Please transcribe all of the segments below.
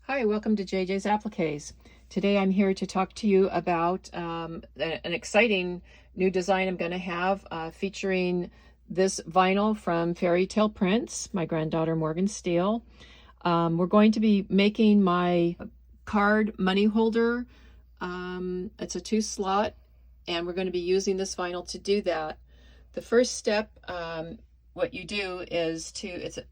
Hi, welcome to JJ's Appliques. Today I'm here to talk to you about an exciting new design I'm going to have featuring this vinyl from Fairy Tale Prints, my granddaughter Morgan Steele. We're going to be making my card money holder. It's a 2-slot, and we're going to be using this vinyl to do that. The first step, what you do is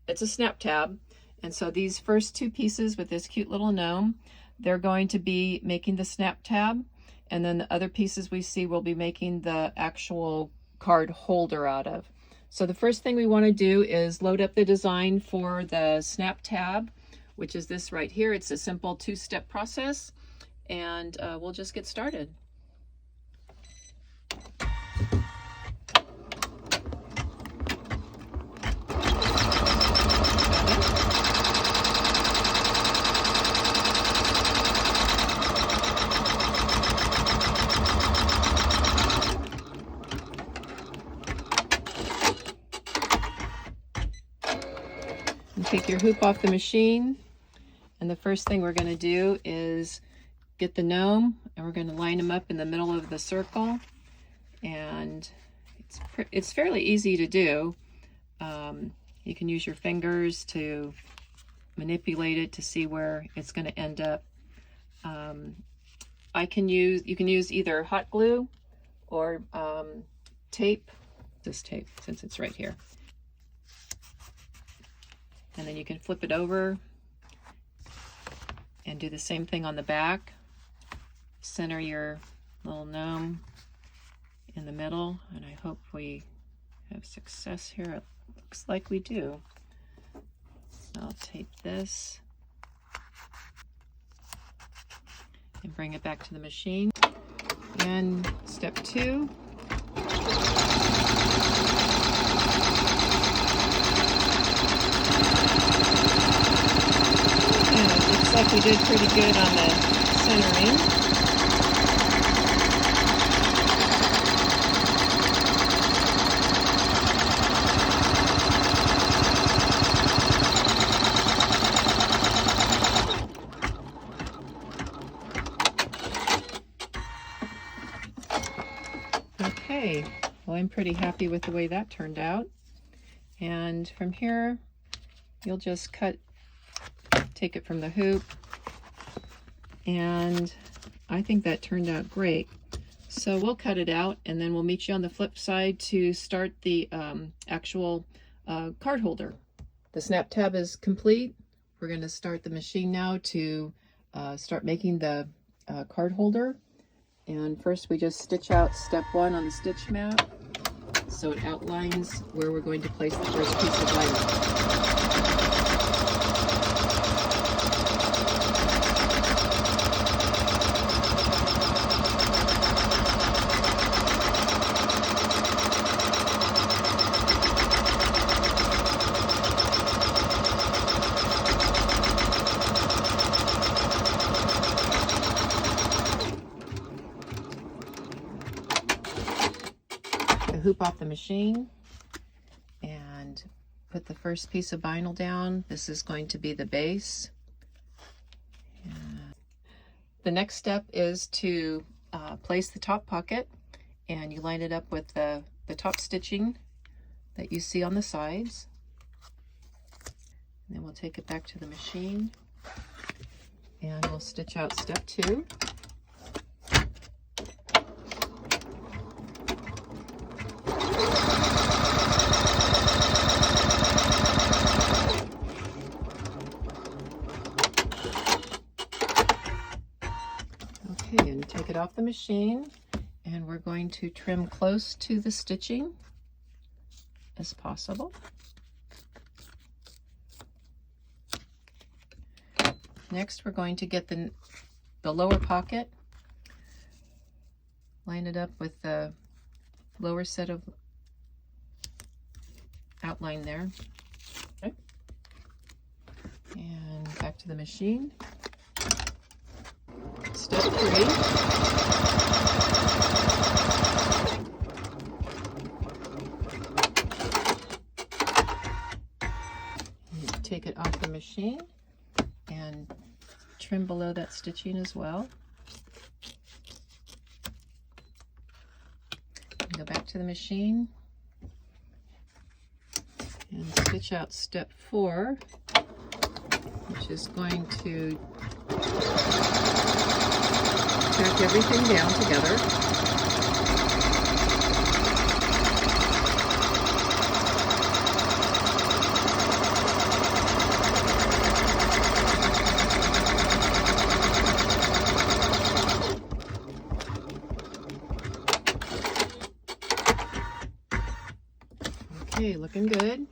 it's a snap tab. And so these first 2 pieces with this cute little gnome, they're going to be making the snap tab. And then the other pieces we see will be making the actual card holder out of. So the first thing we want to do is load up the design for the snap tab, which is this right here. It's a simple 2-step process, and we'll just get started. Take your hoop off the machine, and the first thing we're going to do is get the gnome, and we're going to line him up in the middle of the circle. And it's fairly easy to do. You can use your fingers to manipulate it to see where it's going to end up. You can use either hot glue or tape. This tape, since it's right here. And then you can flip it over and do the same thing on the back. Center your little gnome in the middle, and I hope we have success here. It looks like we do. I'll tape this and bring it back to the machine. And step 2. Looks like we did pretty good on the centering. Okay, well, I'm pretty happy with the way that turned out. And from here, you'll just take it from the hoop, and I think that turned out great. So we'll cut it out, and then we'll meet you on the flip side to start the actual card holder. The snap tab is complete. We're going to start the machine now to start making the card holder. And first we just stitch out step 1 on the stitch mat, so it outlines where we're going to place the first piece of vinyl. Hoop off the machine and put the first piece of vinyl down. This is going to be the base. And the next step is to place the top pocket, and you line it up with the top stitching that you see on the sides. And then we'll take it back to the machine, and we'll stitch out step 2. Okay, and take it off the machine, and we're going to trim close to the stitching as possible. Next, we're going to get the lower pocket, line it up with the lower set of outline there. Okay. And back to the machine. Step 3. take it off the machine and trim below that stitching as well. Go back to the machine and stitch out step 4, which is going to tack everything down together. Okay, looking good.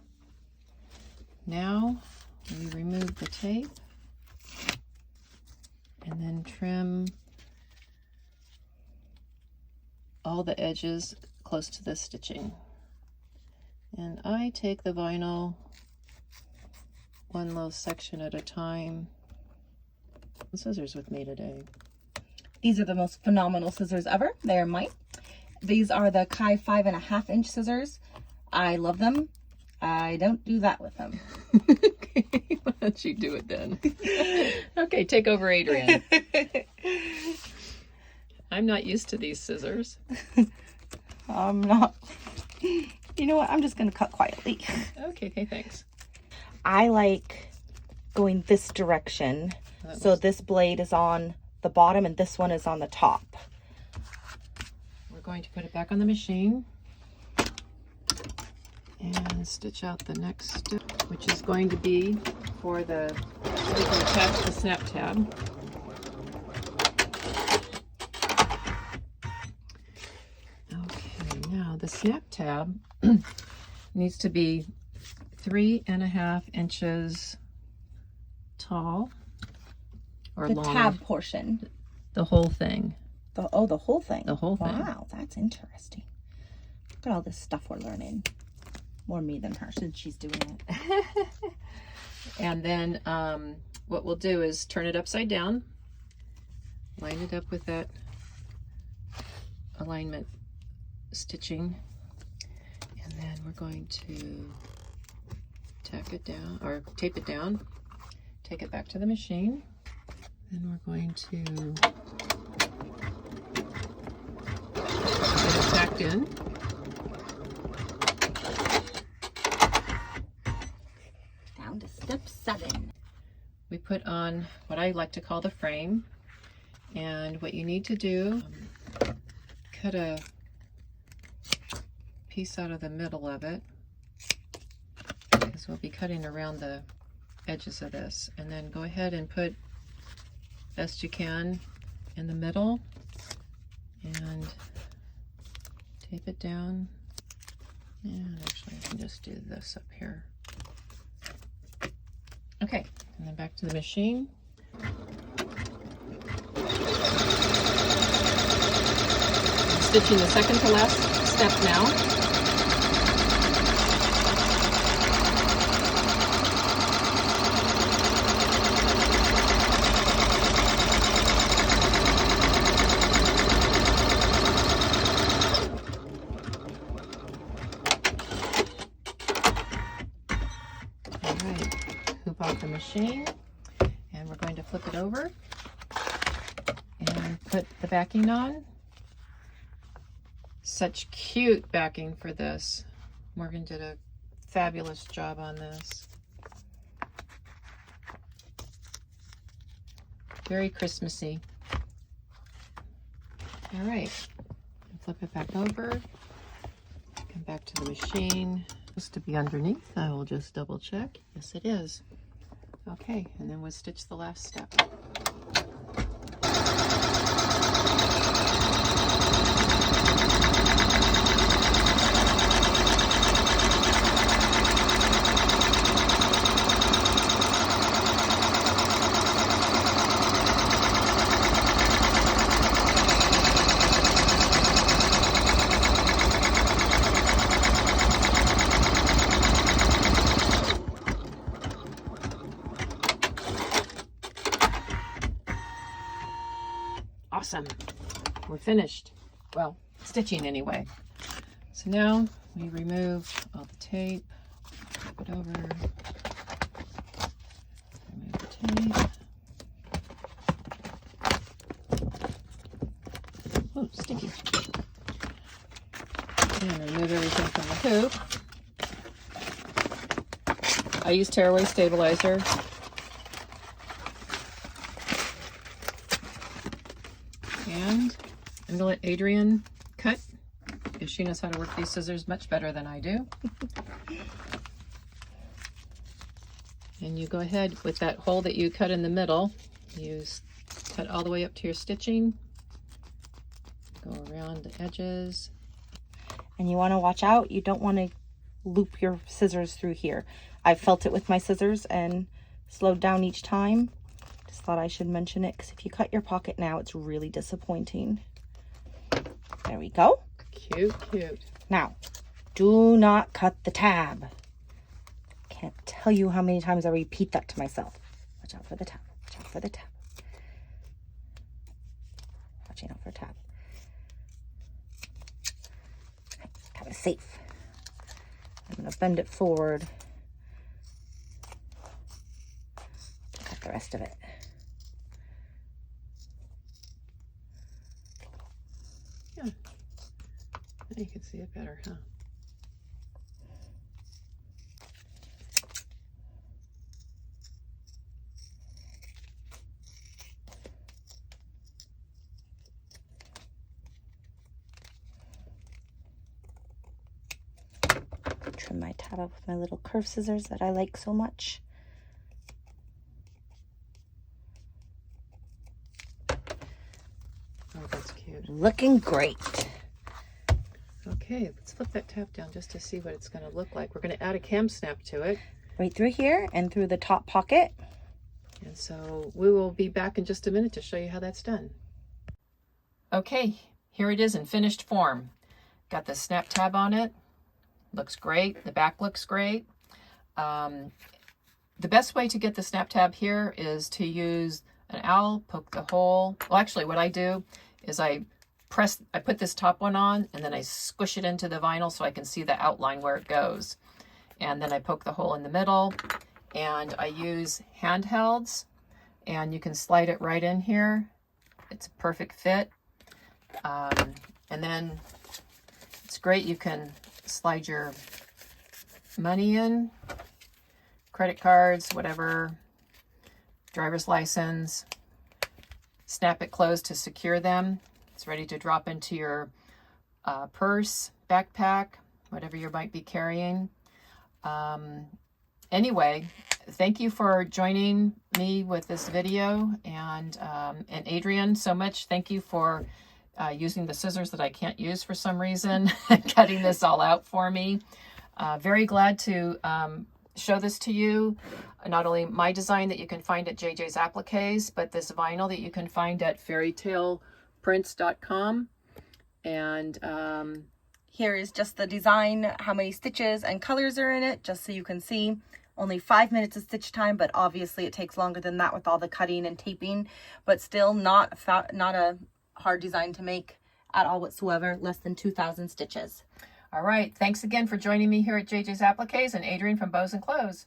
Now we remove the tape and then trim all the edges close to the stitching. And I take the vinyl one little section at a time. Scissors with me today. These are the most phenomenal scissors ever. They are mine. These are the Kai 5.5-inch scissors. I love them. I don't do that with them. Okay, why don't you do it then? Okay, take over, Adrienne. I'm not used to these scissors. I'm not. You know what? I'm just going to cut quietly. Okay, thanks. I like going this direction. So this blade is on the bottom and this one is on the top. We're going to put it back on the machine and stitch out the next step, which is going to be for the, we can attach the snap tab. Okay, now the snap tab needs to be 3.5 inches tall or The long. tab portion. The whole thing. The whole thing. The whole thing. Wow, that's interesting. Look at all this stuff we're learning. More me than her since she's doing it. And then what we'll do is turn it upside down, line it up with that alignment stitching, and then we're going to tack it down or tape it down, take it back to the machine. Then we're going to get it tacked in. Down to step 7. We put on what I like to call the frame, and what you need to do, cut a piece out of the middle of it, because we'll be cutting around the edges of this, and then go ahead and put best you can in the middle and tape it down. And actually I can just do this up here. Okay, and then back to the machine. Stitching the second to last step now. Off the machine, and we're going to flip it over and put the backing on. Such cute backing for this. Morgan did a fabulous job on this. Very Christmassy. All right, flip it back over, come back to the machine. Supposed to be underneath. I will just double check. Yes, it is. Okay, and then we'll stitch the last step. Awesome. We're finished. Well, stitching anyway. So now we remove all the tape, flip it over, remove the tape, hoop. I use tearaway stabilizer. And I'm gonna let Adrienne cut, because she knows how to work these scissors much better than I do. And you go ahead with that hole that you cut in the middle. You cut all the way up to your stitching. Go around the edges. And you want to watch out. You don't want to loop your scissors through here. I felt it with my scissors and slowed down each time. Just thought I should mention it, because if you cut your pocket now, it's really disappointing. There we go. Cute, cute. Now, do not cut the tab. Can't tell you how many times I repeat that to myself. Watch out for the tab. Watch out for the tab. Watching out for the tab. Tab is safe. I'm going to bend it forward. Cut the rest of it. Yeah. Now you can see it better, huh? Trim my tab up with my little curved scissors that I like so much. Oh, that's cute. Looking great. Okay, let's flip that tab down just to see what it's going to look like. We're going to add a cam snap to it. Right through here and through the top pocket. And so we will be back in just a minute to show you how that's done. Okay, here it is in finished form. Got the snap tab on it. Looks great. The back looks great. The best way to get the snap tab here is to use an owl, poke the hole. Well, actually what I do is I put this top one on and then I squish it into the vinyl so I can see the outline where it goes. And then I poke the hole in the middle, and I use handhelds, and you can slide it right in here. It's a perfect fit. And then it's great. You can slide your money in, credit cards, whatever, driver's license, snap it closed to secure them. It's ready to drop into your purse, backpack, whatever you might be carrying. Anyway, thank you for joining me with this video, and Adrienne, so much. Thank you for using the scissors that I can't use for some reason, cutting this all out for me. Very glad to show this to you. Not only my design that you can find at JJ's Appliques, but this vinyl that you can find at fairytaleprints.com. And here is just the design, how many stitches and colors are in it, just so you can see. Only 5 minutes of stitch time, but obviously it takes longer than that with all the cutting and taping, but still not a hard design to make at all whatsoever. Less than 2,000 stitches. All right. Thanks again for joining me here at JJ's Appliques, and Adrienne from Bows and Clothes.